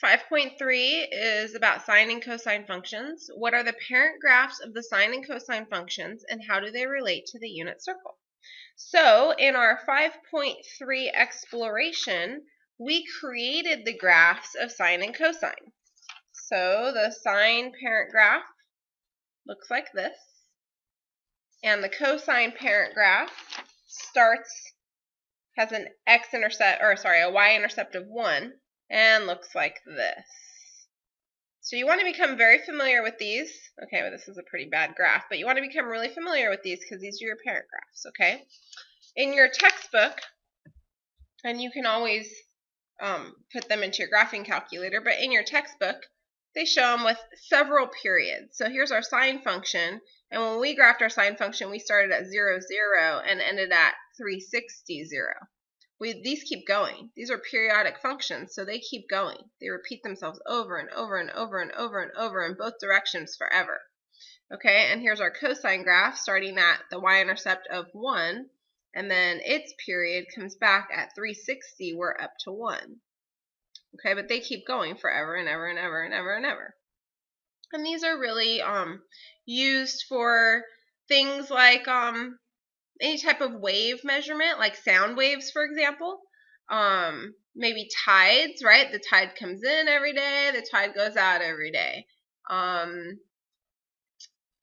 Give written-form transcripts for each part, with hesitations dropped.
5.3 is about sine and cosine functions. What are the parent graphs of the sine and cosine functions, and how do they relate to the unit circle? So in our 5.3 exploration, we created the graphs of sine and cosine. So the sine parent graph looks like this, and the cosine parent graph has an a y-intercept of 1, and looks like this. So you want to become very familiar with these. Okay, well, this is a pretty bad graph, but you want to become really familiar with these because these are your parent graphs, okay? In your textbook, and you can always put them into your graphing calculator, but in your textbook, they show them with several periods. So here's our sine function, and when we graphed our sine function, we started at 0, 0, and ended at 360, 0. These keep going. These are periodic functions, so they keep going. They repeat themselves over and over and over and over and over in both directions forever. Okay, and here's our cosine graph starting at the y-intercept of 1, and then its period comes back at 360, we're up to 1. Okay, but they keep going forever and ever and ever and ever and ever. And these are really used for things like any type of wave measurement, like sound waves, for example. Maybe tides, right? The tide comes in every day, the tide goes out every day.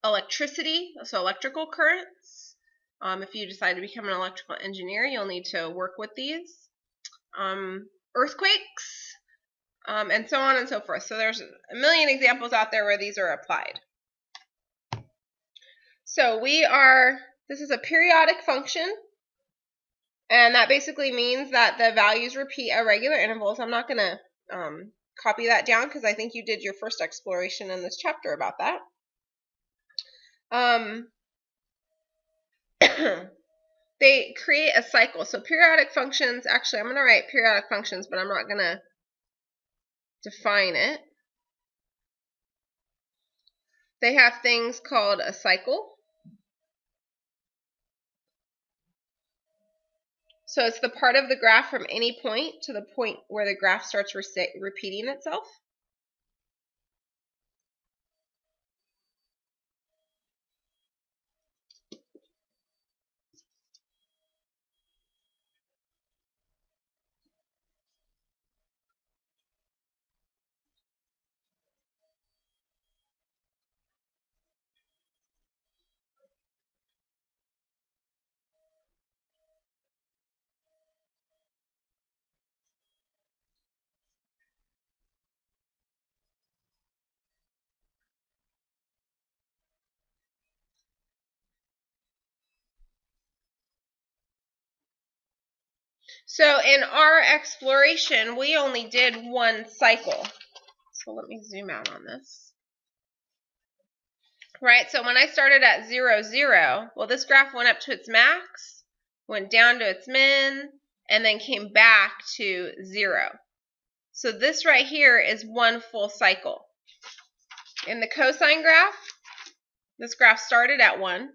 Electricity, so electrical currents. If you decide to become an electrical engineer, you'll need to work with these. Earthquakes, and so on and so forth. So there's a million examples out there where these are applied. So this is a periodic function, and that basically means that the values repeat at regular intervals. I'm not going to copy that down because I think you did your first exploration in this chapter about that. They create a cycle. So periodic functions, actually I'm going to write periodic functions, but I'm not going to define it. They have things called a cycle. So it's the part of the graph from any point to the point where the graph starts repeating itself. So in our exploration, we only did one cycle. So let me zoom out on this. Right, so when I started at 0, 0, well, this graph went up to its max, went down to its min, and then came back to 0. So this right here is one full cycle. In the cosine graph, this graph started at 1,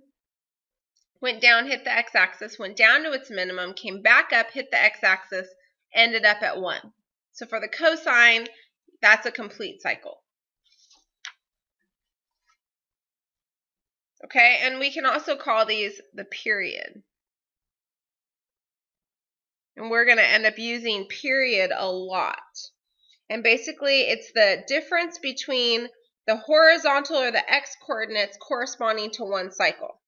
went down, hit the x-axis, went down to its minimum, came back up, hit the x-axis, ended up at 1. So for the cosine, that's a complete cycle. Okay, and we can also call these the period. And we're going to end up using period a lot. And basically, it's the difference between the horizontal or the x-coordinates corresponding to one cycle.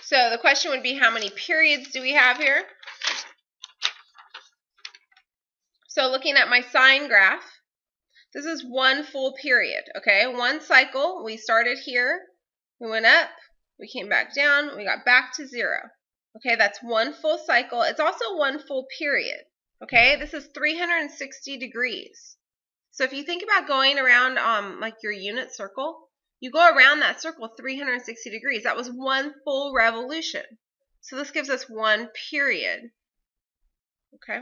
So the question would be, how many periods do we have here? So looking at my sine graph, this is one full period, okay? One cycle. We started here, we went up, we came back down, we got back to 0. Okay, that's one full cycle. It's also one full period, okay? This is 360 degrees. So if you think about going around like your unit circle, you go around that circle 360 degrees. That was one full revolution. So this gives us one period. Okay.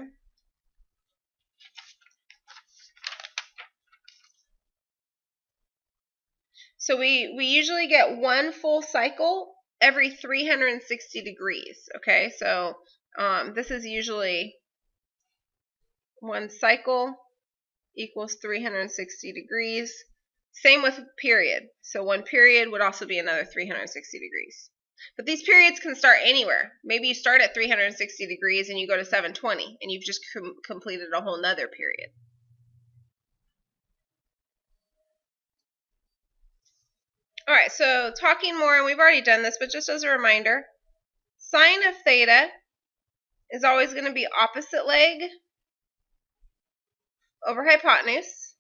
So we usually get one full cycle every 360 degrees. Okay, so this is usually one cycle equals 360 degrees. Same with period. So one period would also be another 360 degrees. But these periods can start anywhere. Maybe you start at 360 degrees and you go to 720 and you've just completed a whole nother period. All right, so talking more, and we've already done this, but just as a reminder, sine of theta is always going to be opposite leg over hypotenuse,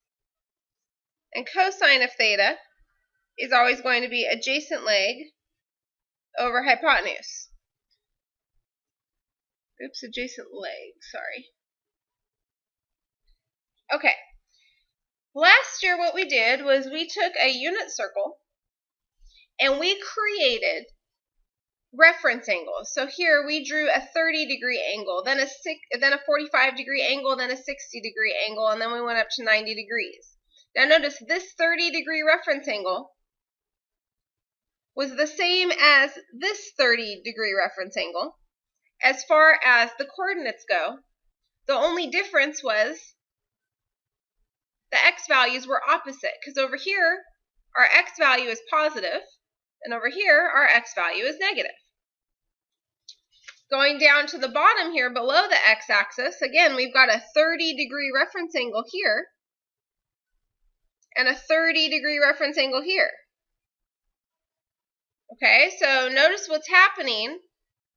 and cosine of theta is always going to be adjacent leg over hypotenuse. Oops, adjacent leg, sorry. Okay, last year what we did was we took a unit circle and we created reference angles. So here we drew a 30-degree angle, then a 45-degree angle, then a 60-degree angle, and then we went up to 90 degrees. Now notice this 30-degree reference angle was the same as this 30-degree reference angle as far as the coordinates go. The only difference was the x values were opposite, because over here our x value is positive, and over here our x value is negative. Going down to the bottom here below the x-axis, again, we've got a 30-degree reference angle here and a 30-degree reference angle here. Okay, so notice what's happening.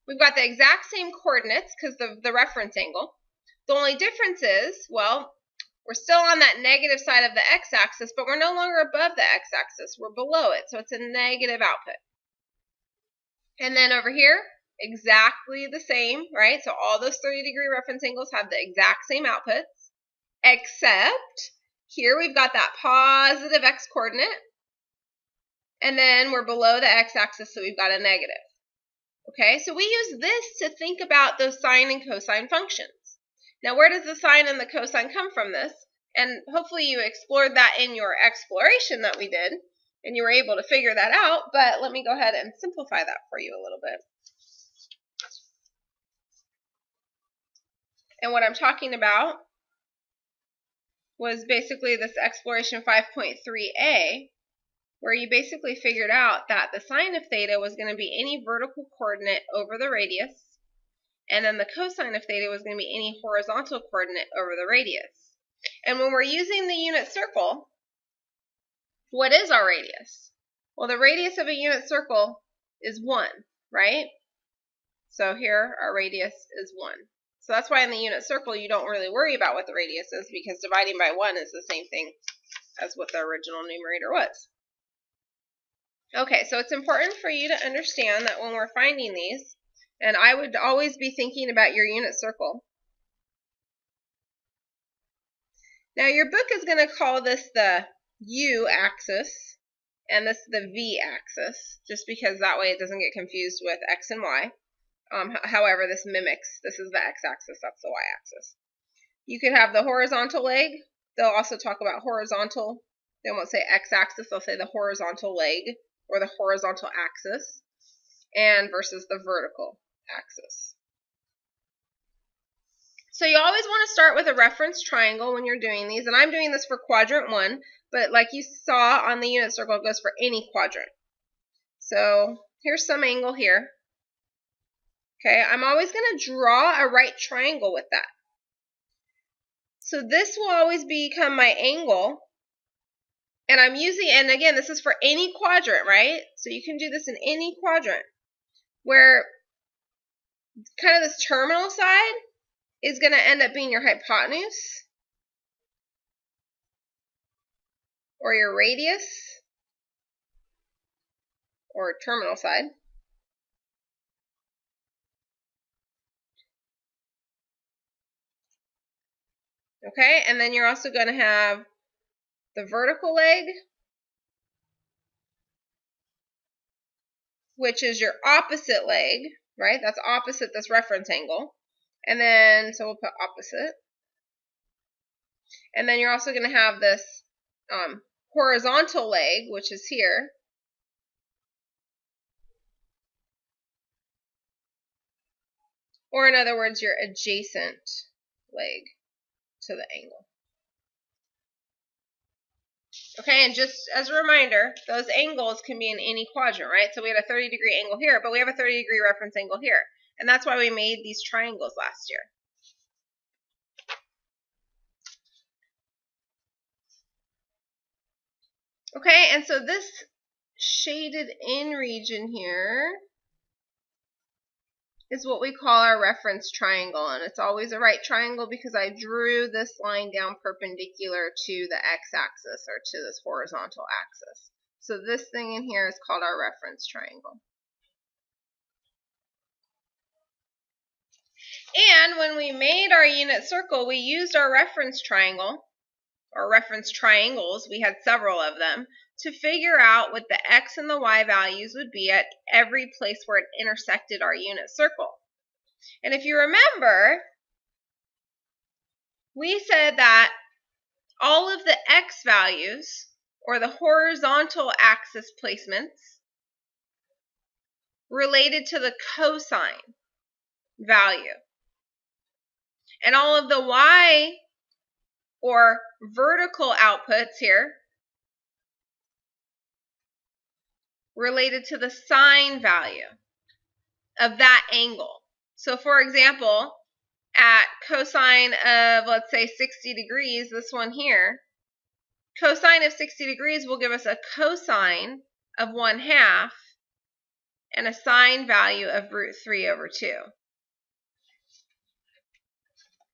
We've got the exact same coordinates because of the reference angle. The only difference is, well, we're still on that negative side of the x-axis, but we're no longer above the x-axis. We're below it, so it's a negative output. And then over here, exactly the same, right? So all those 30-degree reference angles have the exact same outputs, except here we've got that positive x-coordinate, and then we're below the x-axis, so we've got a negative. Okay, so we use this to think about those sine and cosine functions. Now, where does the sine and the cosine come from this? And hopefully you explored that in your exploration that we did, and you were able to figure that out, but let me go ahead and simplify that for you a little bit. And what I'm talking about was basically this exploration 5.3a, where you basically figured out that the sine of theta was going to be any vertical coordinate over the radius, and then the cosine of theta was going to be any horizontal coordinate over the radius. And when we're using the unit circle, what is our radius? Well, the radius of a unit circle is 1, right? So here our radius is 1. So that's why in the unit circle you don't really worry about what the radius is, because dividing by 1 is the same thing as what the original numerator was. Okay, so it's important for you to understand that when we're finding these, and I would always be thinking about your unit circle. Now your book is going to call this the u-axis, and this the v-axis, just because that way it doesn't get confused with x and y. However, this is the x-axis, that's the y-axis. You could have the horizontal leg. They'll also talk about horizontal. They won't say x-axis, they'll say the horizontal leg or the horizontal axis, and versus the vertical axis. So you always want to start with a reference triangle when you're doing these, and I'm doing this for quadrant 1, but like you saw on the unit circle, it goes for any quadrant. So here's some angle here. Okay, I'm always going to draw a right triangle with that. So this will always become my angle, and I'm using, and again, this is for any quadrant, right? So you can do this in any quadrant, where kind of this terminal side is going to end up being your hypotenuse, or your radius, or terminal side. Okay, and then you're also going to have the vertical leg, which is your opposite leg, right? That's opposite this reference angle. And then, so we'll put opposite. And then you're also going to have this horizontal leg, which is here. Or in other words, your adjacent leg to the angle. Okay, and just as a reminder, those angles can be in any quadrant, right? So we had a 30-degree angle here, but we have a 30-degree reference angle here. And that's why we made these triangles last year. Okay, and so this shaded in region here is what we call our reference triangle, and it's always a right triangle because I drew this line down perpendicular to the x-axis or to this horizontal axis. So this thing in here is called our reference triangle. And when we made our unit circle, we used our reference triangle, or reference triangles, we had several of them, to figure out what the x and the y values would be at every place where it intersected our unit circle. And if you remember, we said that all of the x values, or the horizontal axis placements, related to the cosine value. And all of the y, or vertical outputs here, related to the sine value of that angle. So for example, at cosine of, let's say, 60 degrees, this one here, cosine of 60 degrees will give us a cosine of 1/2 and a sine value of √3/2.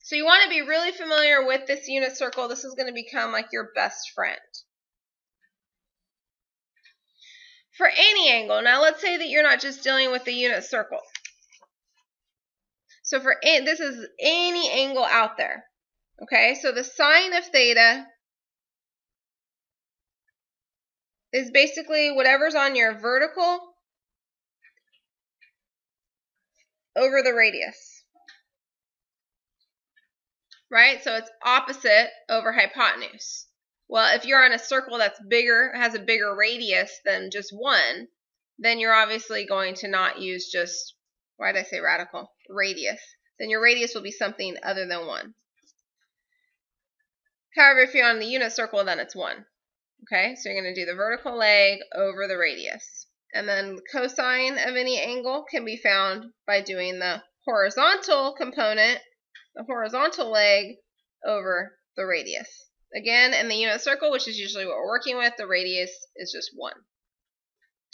So you want to be really familiar with this unit circle. This is going to become like your best friend. For any angle, now let's say that you're not just dealing with the unit circle. So for this is any angle out there. Okay, so the sine of theta is basically whatever's on your vertical over the radius. Right? So it's opposite over hypotenuse. Well, if you're on a circle that's bigger, has a bigger radius than just 1, then you're obviously going to not use just, why did I say radical? Radius. Then your radius will be something other than 1. However, if you're on the unit circle, then it's 1. Okay, so you're going to do the vertical leg over the radius. And then the cosine of any angle can be found by doing the horizontal component, the horizontal leg over the radius. Again, in the unit circle, which is usually what we're working with, the radius is just 1.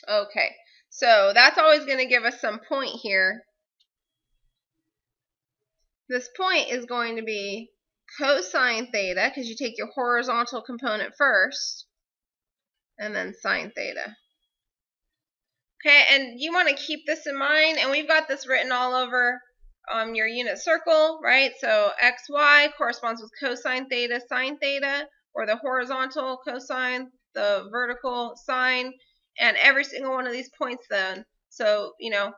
Okay, so that's always going to give us some point here. This point is going to be cosine theta, because you take your horizontal component first, and then sine theta. Okay, and you want to keep this in mind, and we've got this written all over your unit circle, right? So xy corresponds with cosine theta, sine theta, or the horizontal cosine, the vertical sine, and every single one of these points then. So, you know,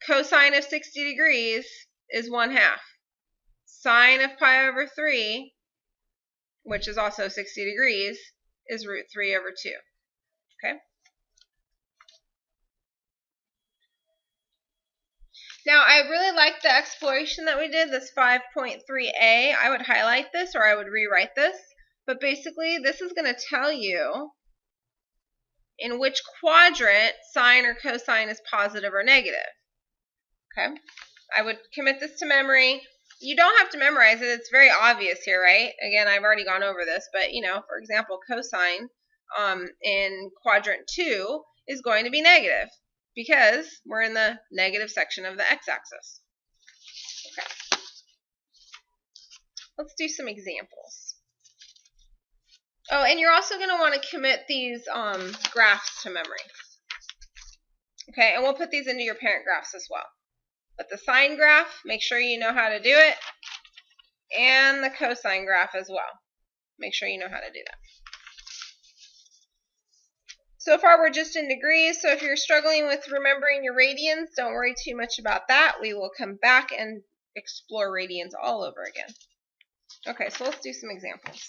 cosine of 60 degrees is 1/2. Sine of pi over 3, which is also 60 degrees, is √3/2. Okay? Now, I really like the exploration that we did, this 5.3a. I would highlight this, or I would rewrite this. But basically, this is going to tell you in which quadrant sine or cosine is positive or negative. Okay? I would commit this to memory. You don't have to memorize it. It's very obvious here, right? Again, I've already gone over this. But, you know, for example, cosine in quadrant 2 is going to be negative, because we're in the negative section of the x-axis. Okay. Let's do some examples. Oh, and you're also going to want to commit these graphs to memory. Okay, and we'll put these into your parent graphs as well. But the sine graph, make sure you know how to do it, and the cosine graph as well. make sure you know how to do that. So far we're just in degrees, so if you're struggling with remembering your radians, don't worry too much about that. We will come back and explore radians all over again. Okay, so let's do some examples.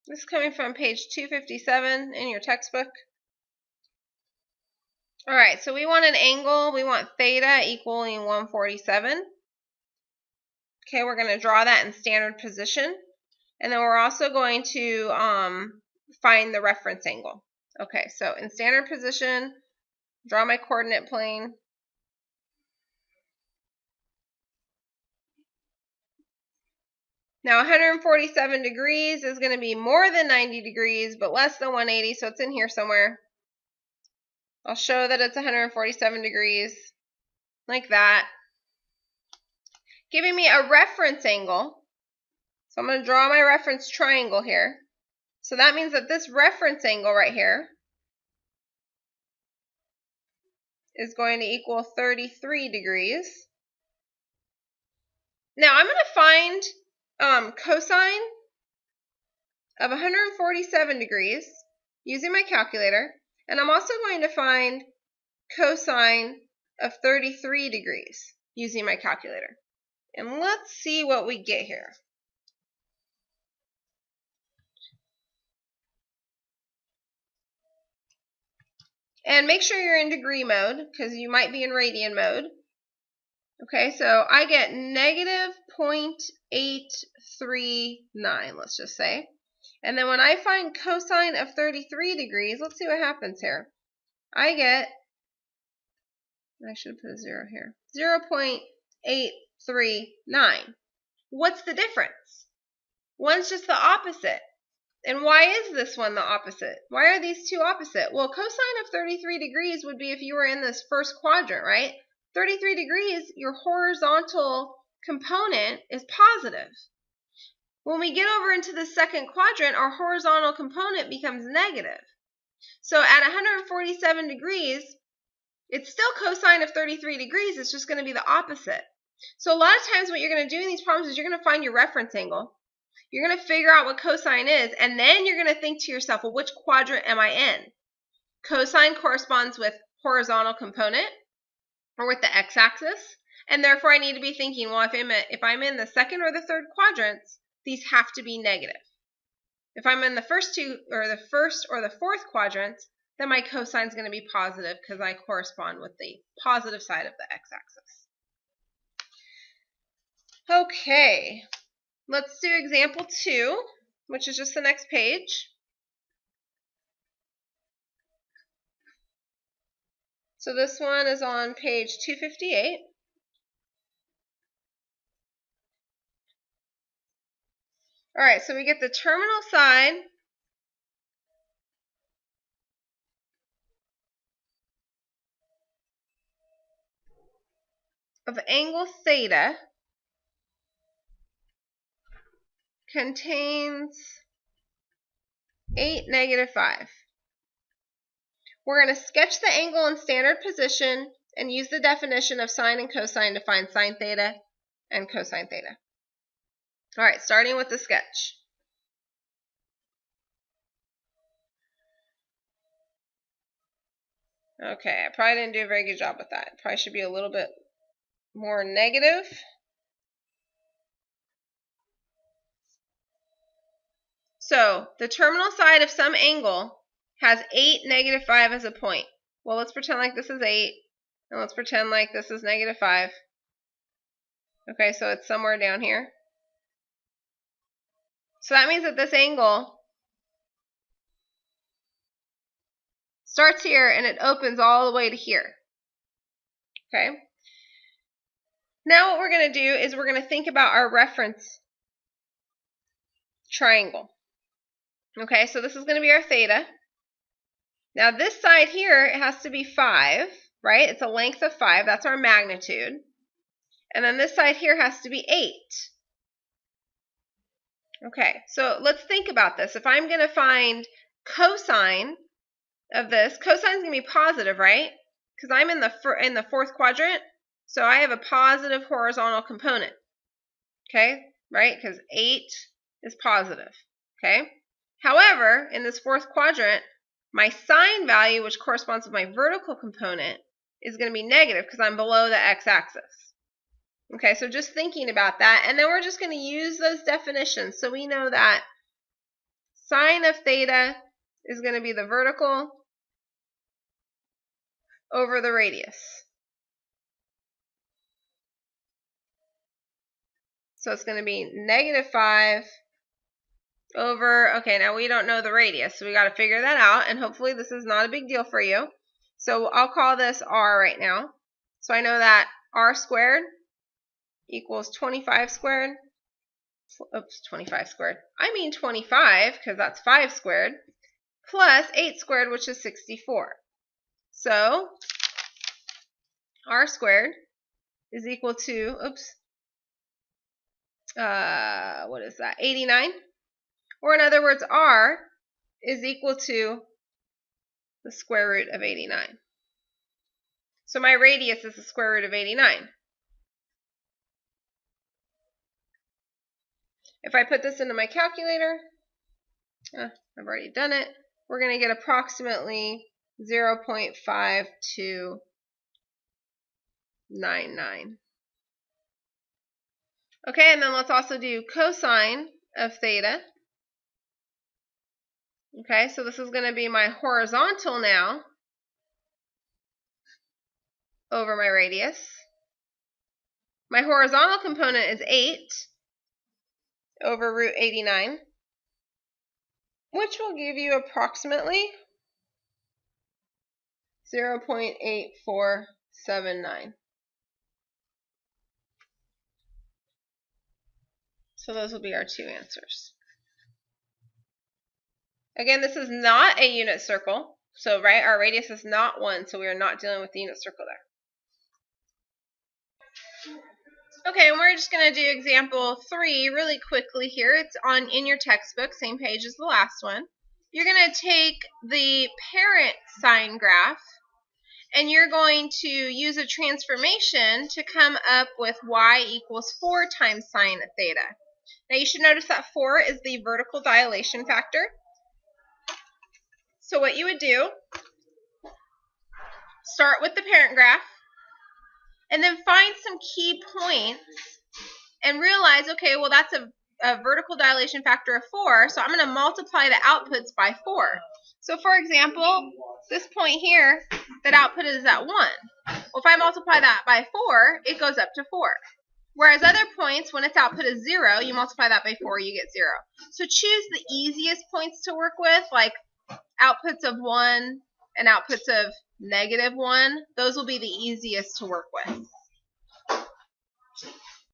This is coming from page 257 in your textbook. All right, so we want an angle. We want theta equaling 147. Okay, we're going to draw that in standard position. And then we're also going to find the reference angle. Okay, so in standard position, draw my coordinate plane. Now 147 degrees is going to be more than 90 degrees, but less than 180, so it's in here somewhere. I'll show that it's 147 degrees, like that. Giving me a reference angle. So I'm going to draw my reference triangle here. So that means that this reference angle right here is going to equal 33 degrees. Now I'm going to find cosine of 147 degrees using my calculator. And I'm also going to find cosine of 33 degrees using my calculator. And let's see what we get here. And make sure you're in degree mode, because you might be in radian mode. Okay, so I get negative 0.839, let's just say. And then when I find cosine of 33 degrees, let's see what happens here. I get, I should put a 0 here, 0.839. What's the difference? One's just the opposite. And why is this one the opposite? Why are these two opposite? Well, cosine of 33 degrees would be if you were in this first quadrant, right? 33 degrees, your horizontal component is positive. When we get over into the second quadrant, our horizontal component becomes negative. So at 147 degrees, it's still cosine of 33 degrees. It's just going to be the opposite. So a lot of times what you're going to do in these problems is you're going to find your reference angle. You're going to figure out what cosine is, and then you're going to think to yourself, well, which quadrant am I in? Cosine corresponds with horizontal component, or with the x-axis, and therefore I need to be thinking, well, if I'm in the second or the third quadrants, these have to be negative. If I'm in the first two, or the first or the fourth quadrants, then my cosine is going to be positive because I correspond with the positive side of the x-axis. Okay. Let's do example 2, which is just the next page. So this one is on page 258. All right, so we get the terminal side of angle theta contains 8, negative 5. We're going to sketch the angle in standard position and use the definition of sine and cosine to find sine theta and cosine theta. All right, starting with the sketch. Okay, I probably didn't do a very good job with that. It probably should be a little bit more negative. So the terminal side of some angle has 8, negative 5 as a point. Well, let's pretend like this is 8, and let's pretend like this is negative 5. Okay, so it's somewhere down here. So that means that this angle starts here and it opens all the way to here. Okay. Now what we're going to do is we're going to think about our reference triangle. Okay, so this is going to be our theta. Now this side here, it has to be 5, right? It's a length of 5. That's our magnitude. And then this side here has to be 8. Okay, so let's think about this. If I'm going to find cosine of this, cosine's going to be positive, right? Because I'm in the fourth quadrant, so I have a positive horizontal component. Okay, right? Because 8 is positive. Okay. However, in this fourth quadrant, my sine value, which corresponds with my vertical component, is going to be negative because I'm below the x-axis. Okay, so just thinking about that, and then we're just going to use those definitions. So we know that sine of theta is going to be the vertical over the radius. So it's going to be -5 over, okay, now we don't know the radius, so we got to figure that out, and hopefully this is not a big deal for you. So I'll call this r right now. So I know that r squared equals 25 squared. Oops, 25 squared. I mean 25, because that's 5 squared, plus 8 squared, which is 64. So r squared is equal to, oops, what is that, 89? Or in other words, r is equal to the square root of 89. So my radius is the square root of 89. If I put this into my calculator, I've already done it, we're going to get approximately 0.5299. Okay, and then let's also do cosine of theta. Okay, so this is going to be my horizontal now over my radius. My horizontal component is 8 over root 89, which will give you approximately 0.8479. So those will be our two answers. Again, this is not a unit circle. So, right, our radius is not 1, so we are not dealing with the unit circle there. Okay, and we're just going to do example 3 really quickly here. It's in your textbook, same page as the last one. You're going to take the parent sine graph, and you're going to use a transformation to come up with y equals 4 times sine of theta. Now you should notice that 4 is the vertical dilation factor. So what you would do, start with the parent graph, and then find some key points and realize, okay, well that's a vertical dilation factor of 4, so I'm going to multiply the outputs by 4. So for example, this point here, that output is at 1. Well, if I multiply that by 4, it goes up to 4. Whereas other points, when its output is 0, you multiply that by 4, you get 0. So choose the easiest points to work with, like outputs of 1 and outputs of -1. Those will be the easiest to work with.